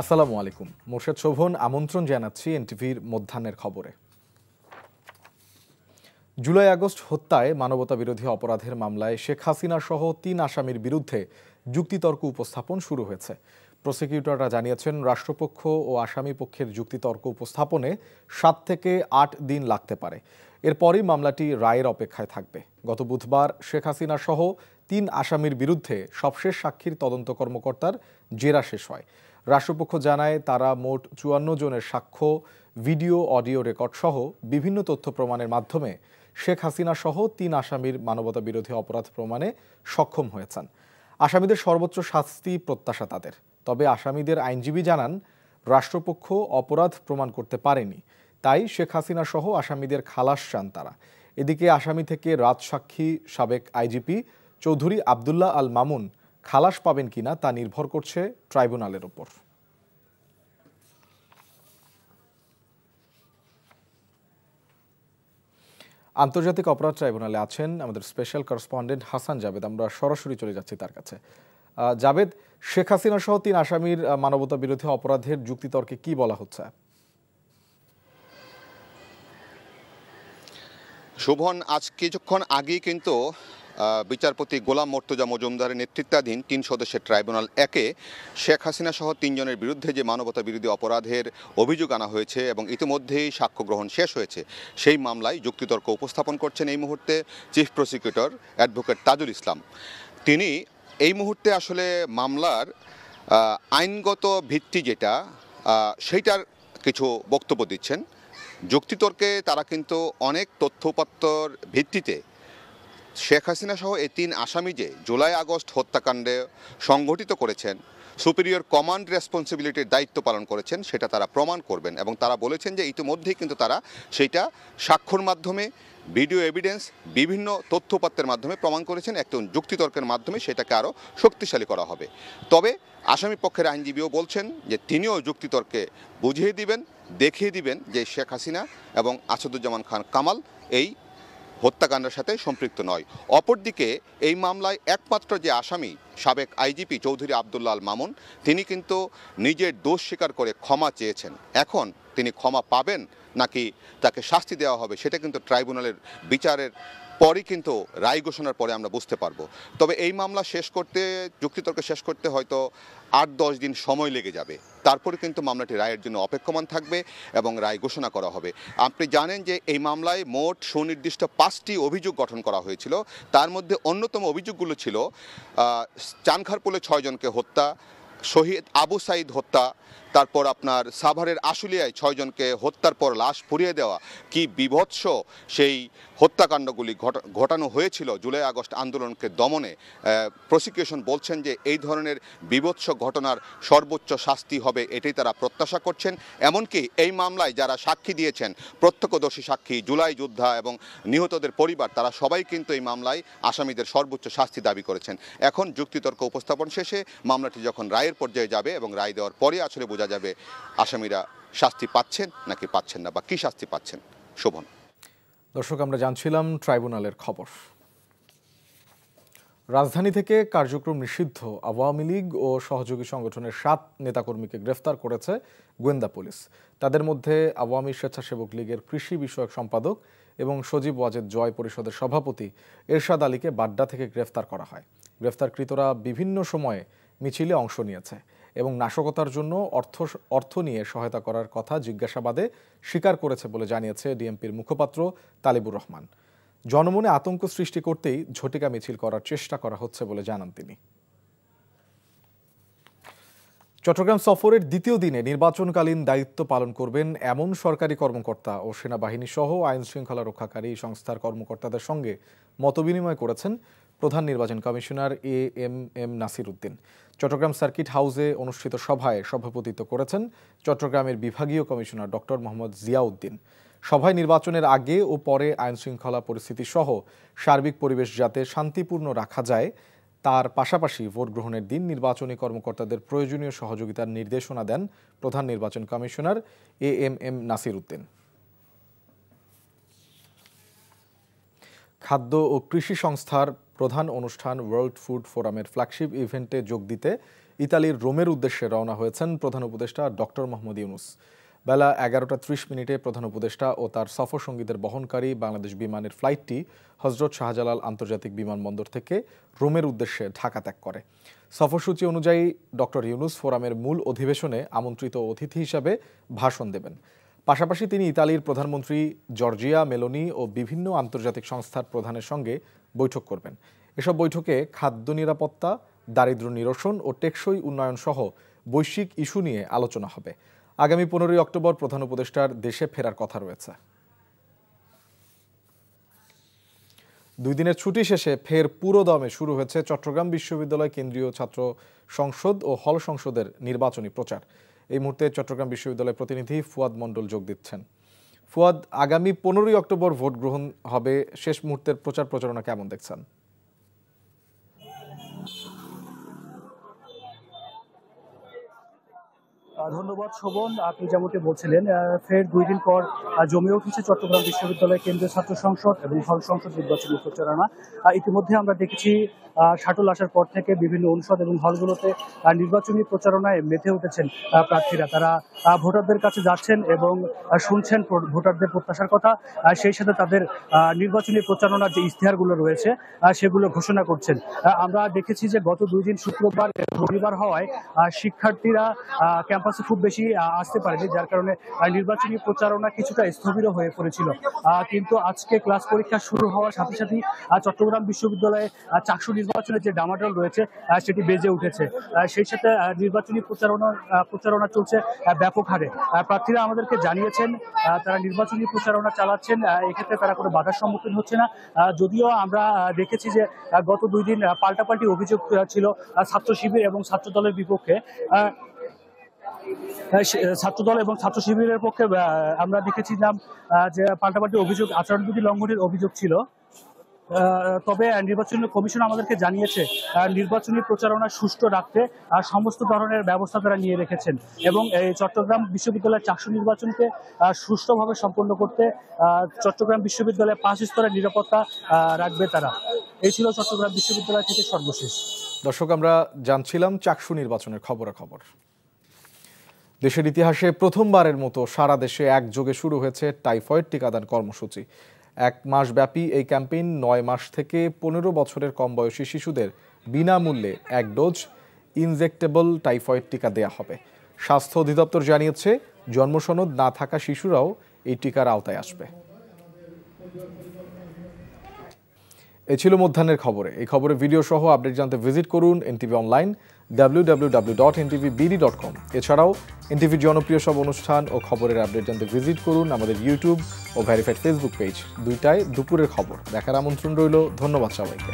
আসসালামু আলাইকুম। মোর্শেদ শোভন আমন্ত্রণ জানাচ্ছি এনটিভির মধ্যাহ্নের খবরে। জুলাই আগস্ট হত্যায় মানবতা বিরোধী অপরাধের মামলায় শেখ হাসিনা সহ ৩ আসামির বিরুদ্ধে যুক্তিতর্ক উপস্থাপন শুরু হয়েছে। প্রসিকিউটররা জানিয়েছেন, রাষ্ট্রপক্ষ ও আসামি পক্ষের যুক্তিতর্ক উপস্থাপনে 7 থেকে 8 দিন লাগতে পারে। এরপরই মামলাটি রায়ের অপেক্ষায় থাকবে। গত বুধবার শেখ হাসিনা সহ 3 আসামির বিরুদ্ধে সবশেষ সাক্ষীর তদন্ত কর্মকর্তার জেরা শেষ হয়। রাষ্ট্রপক্ষ জানায়, তারা মোট 54 জনের সাক্ষ্য, ভিডিও, অডিও রেকর্ড সহ বিভিন্ন তথ্য প্রমাণের মাধ্যমে শেখ হাসিনা সহ 3 আসামির মানবতা বিরোধী অপরাধ প্রমাণে সক্ষম হয়েছেন। আসামিদের সর্বোচ্চ শাস্তি প্রত্যাশা তাদের। তবে আসামিদের আইনজীবী জানান, রাষ্ট্রপক্ষ অপরাধ প্রমাণ করতে পারেনি, তাই শেখ হাসিনা সহ আসামিদের খালাস চান তারা। এদিকে আসামি থেকে রাজসাক্ষী সাবেক আইজিপি চৌধুরী আবদুল্লাহ আল মামুন খালাস পাবেন কিনা তা নির্ভর করছে ট্রাইব্যুনালের উপর। আন্তর্জাতিক অপরাধ ট্রাইব্যুনালে আছেন আমাদের স্পেশাল করেসপন্ডেন্ট হাসান জাবেদ। আমরা সরাসরি চলে যাচ্ছি তার কাছে। জাবেদ, শেখ হাসিনা সহ 3 আসামির মানবতা বিরোধী অপরাধের যুক্তিতর্কে কি বলা হচ্ছে? শোভন, আজ কিছুক্ষণ আগেই কিন্তু বিচারপতি গোলাম মর্তুজা মজুমদারের নেতৃত্বাধীন 3 সদস্যের ট্রাইব্যুনাল 1-এ শেখ হাসিনা সহ 3 জনের বিরুদ্ধে যে মানবতা বিরোধী অপরাধের অভিযোগ আনা হয়েছে এবং ইতিমধ্যেই সাক্ষ্য গ্রহণ শেষ হয়েছে, সেই মামলায় যুক্তিতর্ক উপস্থাপন করছেন এই মুহূর্তে chief prosecutor advocate Tajul Islam. তিনি এই মুহূর্তে আসলে মামলার আইনগত ভিত্তি যেটা সেইটার কিছু বক্তব্য দিচ্ছেন। যুক্তিতর্কে তারা কিন্তু অনেক তথ্যপত্রর ভিত্তিতে শেখ হাসিনা সহ এই 3 আসামি যে জুলাই আগস্ট হত্যাকাণ্ডে সংগঠিত করেছেন, সুপিরিয়র কমান্ড রেসপন্সিবিলিটির দায়িত্ব পালন করেছেন, সেটা তারা প্রমাণ করবেন। এবং তারা বলেছেন যে ইতিমধ্যেই কিন্তু তারা সেইটা সাক্ষ্যর মাধ্যমে, ভিডিও এভিডেন্স, বিভিন্ন তথ্যপত্রের মাধ্যমে প্রমাণ করেছেন। একটু যুক্তিতর্কের মাধ্যমে সেটাকে আরও শক্তিশালী করা হবে। তবে আসামি পক্ষের আইনজীবীও বলছেন যে তিনিও যুক্তিতর্কে বুঝিয়ে দিবেন, দেখিয়ে দিবেন যে শেখ হাসিনা এবং আসাদুজ্জামান খান কামাল এই হত্যাকাণ্ডের সাথে সম্পৃক্ত নয়। অপরদিকে এই মামলায় একমাত্র যে আসামি সাবেক আইজিপি চৌধুরী আবদুল্লাহ আল মামুন, তিনি কিন্তু নিজের দোষ স্বীকার করে ক্ষমা চেয়েছেন। এখন তিনি ক্ষমা পাবেন নাকি তাকে শাস্তি দেওয়া হবে, সেটা কিন্তু ট্রাইব্যুনালের বিচারের পরই কিন্তু রায় ঘোষণার পরে আমরা বুঝতে পারবো। তবে এই মামলা শেষ করতে, যুক্তিতর্ক শেষ করতে হয়তো 8-10 দিন সময় লেগে যাবে। তারপরে কিন্তু মামলাটি রায়ের জন্য অপেক্ষমান থাকবে এবং রায় ঘোষণা করা হবে। আপনি জানেন যে এই মামলায় মোট সুনির্দিষ্ট 5টি অভিযোগ গঠন করা হয়েছিল। তার মধ্যে অন্যতম অভিযোগগুলো ছিল চানখারপুলে 6 জনকে হত্যা, শহীদ আবু সাইদ হত্যা, তারপর আপনার সাভারের আশুলিয়ায় 6 জনকে হত্যার পর লাশ পুড়িয়ে দেওয়া। কি বিভৎস সেই হত্যাকাণ্ডগুলি ঘটানো হয়েছিল জুলাই আগস্ট আন্দোলনকে দমনে। প্রসিকিউশন বলছেন যে এই ধরনের বিভৎস ঘটনার সর্বোচ্চ শাস্তি হবে, এটাই তারা প্রত্যাশা করছেন। এমনকি এই মামলায় যারা সাক্ষী দিয়েছেন, প্রত্যক্ষদর্শী সাক্ষী, জুলাই যোদ্ধা এবং নিহতদের পরিবার, তারা সবাই কিন্তু এই মামলায় আসামিদের সর্বোচ্চ শাস্তি দাবি করেছেন। এখন যুক্তিতর্ক উপস্থাপন শেষে মামলাটি যখন রায়ের পর্যায়ে যাবে এবং রায় দেওয়ার পরে আসলে বোঝা যাবে আসামিরা শাস্তি পাচ্ছেন নাকি পাচ্ছেন না, বা কি শাস্তি পাচ্ছেন। শোভন। দর্শক, আমরা জানছিলাম ট্রাইব্যুনালের খবর। রাজধানী থেকে কার্যক্রম নিষিদ্ধ আওয়ামী লীগ ও সহযোগী সংগঠনের 7 নেতাকর্মীকে গ্রেফতার করেছে গোয়েন্দা পুলিশ। তাদের মধ্যে আওয়ামী স্বেচ্ছাসেবক লীগের কৃষি বিষয়ক সম্পাদক এবং সজীব ওয়াজেদ জয় পরিষদের সভাপতি এরশাদ আলীকে বাড্ডা থেকে গ্রেফতার করা হয়। গ্রেফতারকৃতরা বিভিন্ন সময়ে মিছিলে অংশ নিয়েছে এবং নাশকতার জন্য অর্থ নিয়ে সহায়তা করার কথা জিজ্ঞাসাবাদে স্বীকার করেছে বলে জানিয়েছে ডিএমপির মুখপাত্র তালিবুর রহমান। জনমনে আতঙ্ক সৃষ্টি করতেই ঝটিকা মিছিল করার চেষ্টা করা হচ্ছে বলে জানান তিনি। চট্টগ্রাম সফরের দ্বিতীয় দিনে নির্বাচনকালীন দায়িত্ব পালন করবেন এমন সরকারি কর্মকর্তা ও সেনাবাহিনী সহ আইন শৃঙ্খলা রক্ষাকারী সংস্থার কর্মকর্তাদের সঙ্গে মতবিনিময় করেছেন প্রধান নির্বাচন commissioner AMM Nasir Uddin. Chattogram circuit হাউসে অনুষ্ঠিত সভায় সভাপতিত্ব করেছেন চট্টগ্রামের বিভাগীয় কমিশনার ডক্টর মোহাম্মদ জিয়াউদ্দিন। সভায় নির্বাচনের আগে ও পরে আইন শৃঙ্খলা পরিস্থিতি সহ সার্বিক পরিবেশ যাতে শান্তিপূর্ণ রাখা যায়, তার পাশাপাশি ভোট গ্রহণের দিন নির্বাচনী কর্মকর্তাদের প্রয়োজনীয় সহযোগিতার নির্দেশনা দেন প্রধান নির্বাচন কমিশনার এএমএম নাসির উদ্দিন। খাদ্য ও কৃষি সংস্থার প্রধান অনুষ্ঠান ওয়ার্ল্ড ফুড ফোরামের ফ্ল্যাগশিপ ইভেন্টে যোগ দিতে ইতালির রোমের উদ্দেশ্যে রওনা হয়েছেন প্রধান উপদেষ্টা ডক্টর মোহাম্মদ ইউনূস। বেলা 11:30 প্রধান উপদেষ্টা ও তার সফর সঙ্গীদের বহনকারী বাংলাদেশ বিমানের ফ্লাইটটি হজরত শাহজালাল আন্তর্জাতিক বিমানবন্দর থেকে রোমের উদ্দেশ্যে ঢাকা ত্যাগ করে। সফরসূচি অনুযায়ী ডক্টর ইউনূস ফোরামের মূল অধিবেশনে আমন্ত্রিত অতিথি হিসাবে ভাষণ দেবেন। পাশাপাশি তিনি ইতালির প্রধানমন্ত্রী জর্জিয়া মেলোনি ও বিভিন্ন আন্তর্জাতিক সংস্থার প্রধানের সঙ্গে বৈঠক করবেন। এসব বৈঠকে খাদ্য নিরাপত্তা, দারিদ্র্য নিরসন ও টেকসই উন্নয়ন সহ বৈশ্বিক ইস্যু নিয়ে আলোচনা হবে। আগামী 15 অক্টোবর প্রধান উপদেষ্টার দেশে ফেরার কথা রয়েছে। 2 দিনের ছুটি শেষে ফের পুরো দমে শুরু হয়েছে চট্টগ্রাম বিশ্ববিদ্যালয় কেন্দ্রীয় ছাত্র সংসদ ও হল সংসদের নির্বাচনী প্রচার। এই মুহূর্তে চট্টগ্রাম বিশ্ববিদ্যালয়ের প্রতিনিধি ফুয়াদ মণ্ডল যোগ দিচ্ছেন। ফুয়াদ, আগামী 15 অক্টোবর ভোট গ্রহণ হবে, শেষ মুহূর্তের প্রচার প্রচারণা কেমন দেখছেন? ধন্যবাদ শোভন। আপনি যেমনটি বলছিলেন, ফের 2 দিন পর জমে উঠেছে চট্টগ্রাম বিশ্ববিদ্যালয় কেন্দ্রীয় ছাত্র সংসদ এবং হল সংসদ নির্বাচনী প্রচারণা। ইতিমধ্যে আমরা দেখেছি শাটল আসার পর থেকে বিভিন্ন অনুষদ এবং হলগুলোতে নির্বাচনী প্রচারণায় মেতে উঠেছেন প্রার্থীরা। তারা ভোটারদের কাছে যাচ্ছেন এবং শুনছেন ভোটারদের প্রত্যাশার কথা, সেই সাথে তাদের নির্বাচনী প্রচারণার যে ইশতেহারগুলো রয়েছে সেগুলো ঘোষণা করছেন। আমরা দেখেছি যে গত 2 দিন শুক্রবার রবিবার হওয়ায় শিক্ষার্থীরা ক্যাম্পাসে খুব বেশি আসতে পারেনি, যার কারণে নির্বাচনী প্রচারণা কিছুটা স্থবির হয়ে পড়েছিল। কিন্তু আজকে ক্লাস পরীক্ষা শুরু হওয়ার সাথে সাথেই চট্টগ্রাম বিশ্ববিদ্যালয়ে চাকসু নির্বাচনের যে ডামাডোল রয়েছে সেটি বেজে উঠেছে। সেই সাথে নির্বাচনী প্রচারণা চলছে ব্যাপক হারে। প্রার্থীরা আমাদেরকে জানিয়েছেন তারা নির্বাচনী প্রচারণা চালাচ্ছেন, এক্ষেত্রে তারা কোনো বাধার সম্মুখীন হচ্ছে না। যদিও আমরা দেখেছি যে গত 2 দিন পাল্টাপাল্টি অভিযোগ ছিল ছাত্র শিবির এবং ছাত্র দলের বিপক্ষে। ছাত্রদল এবং ছাত্র শিবিরের পক্ষে আমরা দেখেছিলাম যে পাল্টাপাল্টি অভিযোগ, আচরণবিধি লঙ্ঘনের অভিযোগ ছিল। তবে নির্বাচনী কমিশন আমাদেরকে জানিয়েছে নির্বাচনী প্রচারণা সুষ্ঠু রাখতে সমস্ত ধরনের ব্যবস্থা তারা নিয়ে রেখেছেন এবং এই চট্টগ্রাম বিশ্ববিদ্যালয়ের চাকসু নির্বাচনকে সুষ্ঠুভাবে সম্পন্ন করতে চট্টগ্রাম বিশ্ববিদ্যালয়ে 5 স্তরের নিরাপত্তা রাখবে তারা। এই ছিল চট্টগ্রাম বিশ্ববিদ্যালয় থেকে সর্বশেষ। দর্শক, আমরা জানছিলাম চাকসু নির্বাচনের খবরাখবর। দেশের ইতিহাসে প্রথমবারের মতো সারা দেশে একযোগে শুরু হয়েছে টাইফয়েড টিকাদান কর্মসূচি। 1 মাস ব্যাপী এই ক্যাম্পেইন 9 মাস থেকে 15 বছরের কম বয়সী শিশুদের বিনামূল্যে 1 ডোজ ইনজেক্টেবল টাইফয়েড টিকা দেয়া হবে। স্বাস্থ্য অধিদপ্তর জানিয়েছে জন্মসনদ না থাকা শিশুরাও এই টিকার আওতায় আসবে। এই ছিল মধ্যাহ্নের খবরে। এই খবরের ভিডিও সহ আপডেট জানতে ভিজিট করুন এনটিভি অনলাইন www.ntvbd.com। এছাড়াও এনটিভির জনপ্রিয় সব অনুষ্ঠান ও খবরের আপডেট জানতে ভিজিট করুন আমাদের ইউটিউব ও ভেরিফাইড ফেসবুক পেজ। 2টায় দুপুরের খবর দেখার আমন্ত্রণ রইল। ধন্যবাদ সবাইকে।